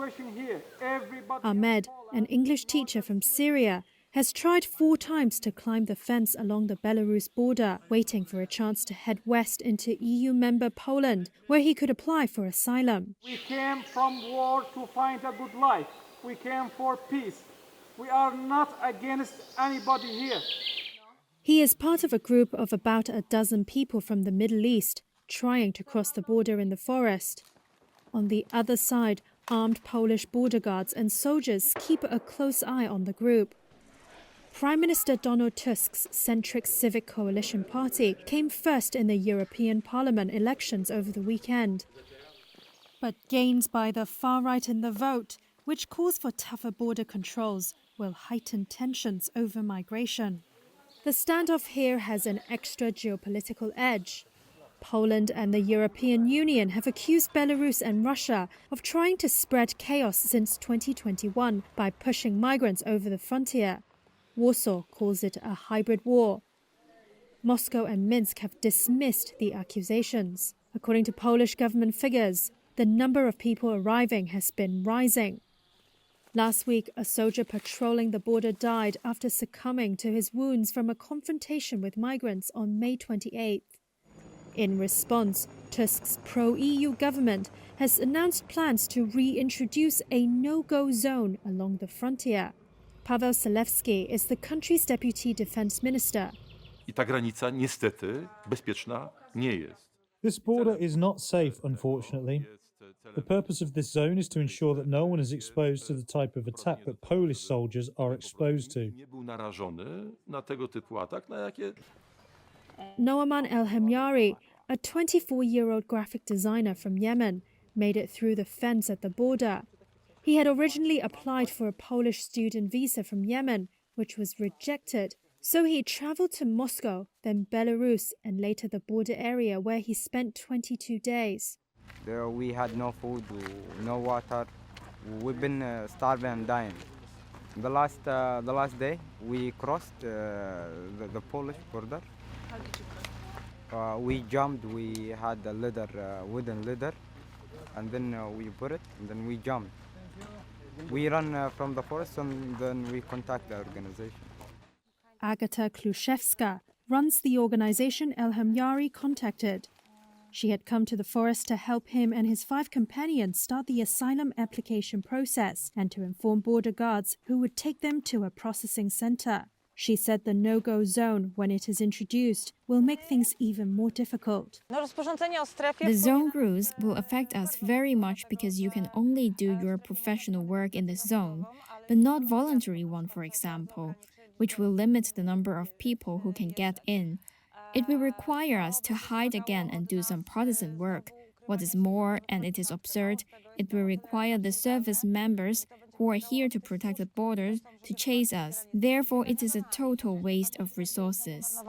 situation here. Everybody Ahmed, an English teacher from Syria, has tried 4 times to climb the fence along the Belarus border, waiting for a chance to head west into EU member Poland, where he could apply for asylum. We came from war to find a good life. We came for peace. We are not against anybody here. He is part of a group of about a dozen people from the Middle East, trying to cross the border in the forest. On the other side, armed Polish border guards and soldiers keep a close eye on the group. Prime Minister Donald Tusk's centric Civic Coalition Party came first in the European Parliament elections over the weekend. But gains by the far right in the vote, which calls for tougher border controls, will heighten tensions over migration. The standoff here has an extra geopolitical edge. Poland and the European Union have accused Belarus and Russia of trying to spread chaos since 2021 by pushing migrants over the frontier. Warsaw calls it a hybrid war. Moscow and Minsk have dismissed the accusations. According to Polish government figures, the number of people arriving has been rising. Last week, a soldier patrolling the border died after succumbing to his wounds from a confrontation with migrants on May 28th. In response, Tusk's pro-EU government has announced plans to reintroduce a no-go zone along the frontier. Paweł Zalewski is the country's deputy defense minister. I ta granica niestety bezpieczna nie jest. This border is not safe, unfortunately. The purpose of this zone is to ensure that no one is exposed to the type of attack that Polish soldiers are exposed to. Nie był narażony na tego typu atak, na jakie Noaman El-Hemyari, a 24-year-old graphic designer from Yemen, made it through the fence at the border. He had originally applied for a Polish student visa from Yemen, which was rejected. So he traveled to Moscow, then Belarus, and later the border area where he spent 22 days. There we had no food, no water. We've been starving and dying. The last day we crossed the Polish border. How did you cross? We jumped. We had a ladder, wooden ladder, and then we put it, and then we jumped. We run from the forest, and then we contact the organization. Agata Kluszewska runs the organization El-Hemyari contacted. She had come to the forest to help him and his 5 companions start the asylum application process and to inform border guards who would take them to a processing center. She said the no-go zone, when it is introduced, will make things even more difficult. The zone rules will affect us very much because you can only do your professional work in the zone, but not voluntary one, for example, which will limit the number of people who can get in. It will require us to hide again and do some partisan work. What is more, and it is absurd, it will require the service members who are here to protect the borders to chase us. Therefore, it is a total waste of resources.